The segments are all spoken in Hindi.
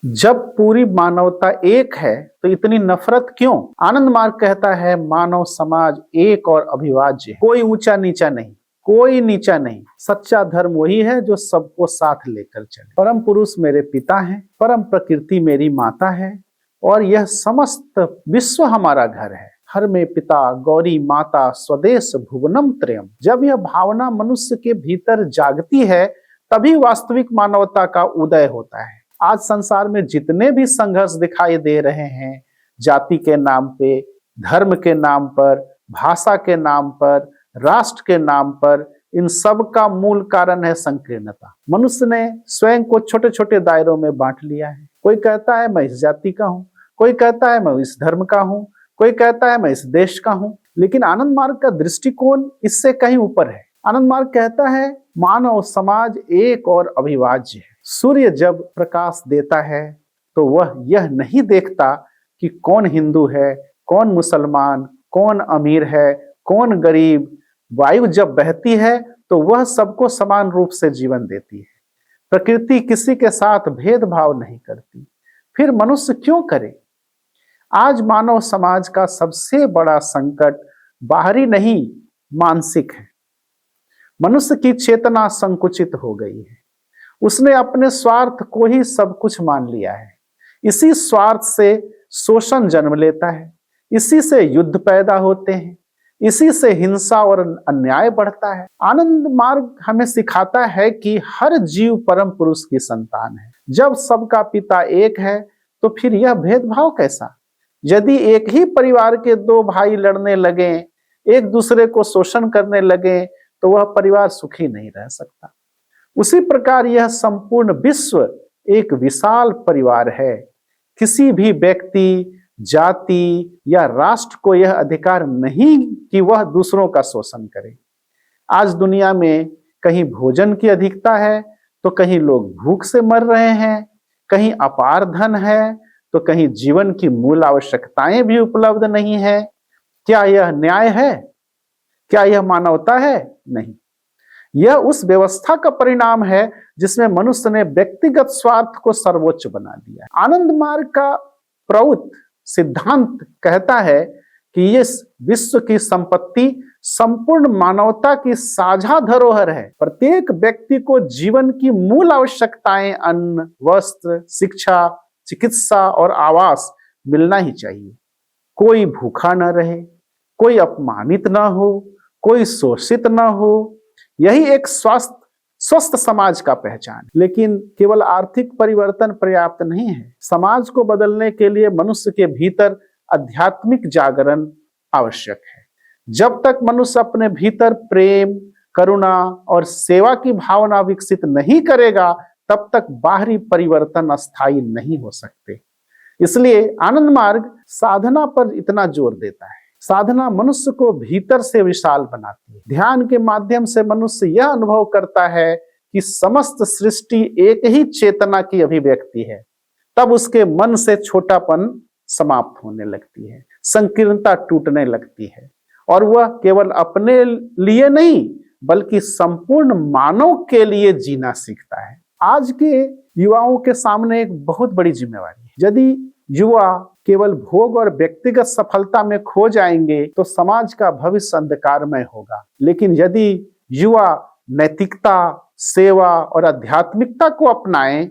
जब पूरी मानवता एक है तो इतनी नफरत क्यों? आनंद मार्ग कहता है मानव समाज एक और अभिवाज्य है। कोई ऊंचा नीचा नहीं, कोई नीचा नहीं। सच्चा धर्म वही है जो सबको साथ लेकर चले। परम पुरुष मेरे पिता हैं, परम प्रकृति मेरी माता है और यह समस्त विश्व हमारा घर है। हर में पिता गौरी माता स्वदेश भुवनम त्रयम। जब यह भावना मनुष्य के भीतर जागती है तभी वास्तविक मानवता का उदय होता है। आज संसार में जितने भी संघर्ष दिखाई दे रहे हैं, जाति के नाम पे, धर्म के नाम पर, भाषा के नाम पर, राष्ट्र के नाम पर, इन सब का मूल कारण है संकीर्णता। मनुष्य ने स्वयं को छोटे छोटे दायरों में बांट लिया है। कोई कहता है मैं इस जाति का हूँ, कोई कहता है मैं इस धर्म का हूँ, कोई कहता है मैं इस देश का हूँ। लेकिन आनंद मार्ग का दृष्टिकोण इससे कहीं ऊपर है। आनंद मार्ग कहता है मानव समाज एक और अविभाज्य है। सूर्य जब प्रकाश देता है तो वह यह नहीं देखता कि कौन हिंदू है, कौन मुसलमान, कौन अमीर है, कौन गरीब। वायु जब बहती है तो वह सबको समान रूप से जीवन देती है। प्रकृति किसी के साथ भेदभाव नहीं करती। फिर मनुष्य क्यों करे? आज मानव समाज का सबसे बड़ा संकट बाहरी नहीं, मानसिक है। मनुष्य की चेतना संकुचित हो गई है। उसने अपने स्वार्थ को ही सब कुछ मान लिया है। इसी स्वार्थ से शोषण जन्म लेता है, इसी से युद्ध पैदा होते हैं, इसी से हिंसा और अन्याय बढ़ता है। आनंद मार्ग हमें सिखाता है कि हर जीव परम पुरुष की संतान है। जब सबका पिता एक है तो फिर यह भेदभाव कैसा? यदि एक ही परिवार के दो भाई लड़ने लगे, एक दूसरे को शोषण करने लगे, तो वह परिवार सुखी नहीं रह सकता। उसी प्रकार यह संपूर्ण विश्व एक विशाल परिवार है। किसी भी व्यक्ति, जाति या राष्ट्र को यह अधिकार नहीं कि वह दूसरों का शोषण करे। आज दुनिया में कहीं भोजन की अधिकता है तो कहीं लोग भूख से मर रहे हैं, कहीं अपार धन है तो कहीं जीवन की मूल आवश्यकताएं भी उपलब्ध नहीं है। क्या यह न्याय है? क्या यह मानवता है? नहीं। यह उस व्यवस्था का परिणाम है जिसमें मनुष्य ने व्यक्तिगत स्वार्थ को सर्वोच्च बना दिया। आनंद मार्ग का प्रौत सिद्धांत कहता है कि इस विश्व की संपत्ति संपूर्ण मानवता की साझा धरोहर है। प्रत्येक व्यक्ति को जीवन की मूल आवश्यकताएं अन्न, वस्त्र, शिक्षा, चिकित्सा और आवास मिलना ही चाहिए। कोई भूखा न रहे, कोई अपमानित न हो, कोई शोषित न हो। यही एक स्वस्थ समाज का पहचान। लेकिन केवल आर्थिक परिवर्तन पर्याप्त नहीं है। समाज को बदलने के लिए मनुष्य के भीतर आध्यात्मिक जागरण आवश्यक है। जब तक मनुष्य अपने भीतर प्रेम, करुणा और सेवा की भावना विकसित नहीं करेगा तब तक बाहरी परिवर्तन अस्थायी नहीं हो सकते। इसलिए आनंद मार्ग साधना पर इतना जोर देता है। साधना मनुष्य को भीतर से विशाल बनाती है। ध्यान के माध्यम से मनुष्य यह अनुभव करता है कि समस्त सृष्टि एक ही चेतना की अभिव्यक्ति है। तब उसके मन से छोटापन समाप्त होने लगती है, संकीर्णता टूटने लगती है और वह केवल अपने लिए नहीं बल्कि संपूर्ण मानव के लिए जीना सीखता है। आज के युवाओं के सामने एक बहुत बड़ी जिम्मेवारी है। यदि युवा केवल भोग और व्यक्तिगत सफलता में खो जाएंगे तो समाज का भविष्य अंधकारमय होगा। लेकिन यदि युवा नैतिकता, सेवा और आध्यात्मिकता को अपनाएं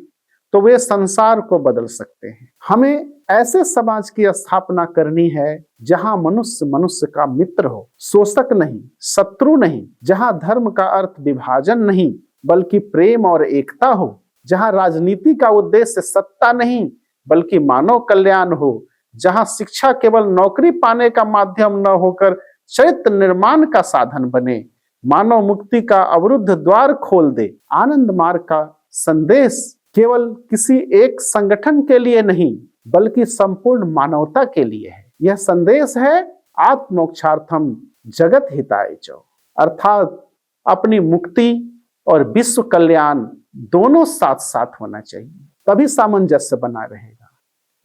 तो वे संसार को बदल सकते हैं। हमें ऐसे समाज की स्थापना करनी है जहां मनुष्य मनुष्य का मित्र हो, शोषक नहीं, शत्रु नहीं, जहां धर्म का अर्थ विभाजन नहीं बल्कि प्रेम और एकता हो, जहां राजनीति का उद्देश्य सत्ता नहीं बल्कि मानव कल्याण हो, जहां शिक्षा केवल नौकरी पाने का माध्यम न होकर चरित्र निर्माण का साधन बने, मानव मुक्ति का अवरुद्ध द्वार खोल दे। आनंद मार्ग का संदेश केवल किसी एक संगठन के लिए नहीं बल्कि संपूर्ण मानवता के लिए है। यह संदेश है आत्मोक्षार्थम जगत हिताय च, अर्थात अपनी मुक्ति और विश्व कल्याण दोनों साथ साथ होना चाहिए, तभी सामंजस्य बना रहेगा।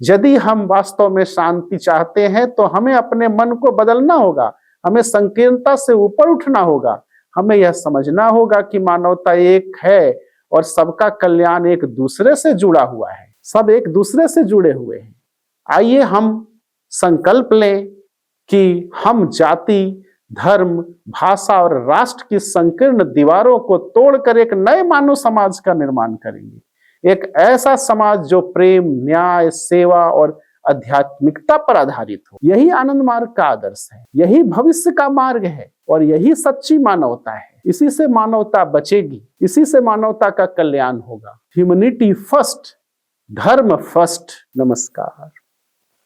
यदि हम वास्तव में शांति चाहते हैं तो हमें अपने मन को बदलना होगा, हमें संकीर्णता से ऊपर उठना होगा। हमें यह समझना होगा कि मानवता एक है और सबका कल्याण एक दूसरे से जुड़ा हुआ है। सब एक दूसरे से जुड़े हुए हैं। आइए हम संकल्प लें कि हम जाति, धर्म, भाषा और राष्ट्र की संकीर्ण दीवारों को तोड़कर एक नए मानव समाज का निर्माण करेंगे। एक ऐसा समाज जो प्रेम, न्याय, सेवा और आध्यात्मिकता पर आधारित हो। यही आनंद मार्ग का आदर्श है, यही भविष्य का मार्ग है और यही सच्ची मानवता है। इसी से मानवता बचेगी, इसी से मानवता का कल्याण होगा। ह्यूमैनिटी फर्स्ट, धर्म फर्स्ट। नमस्कार।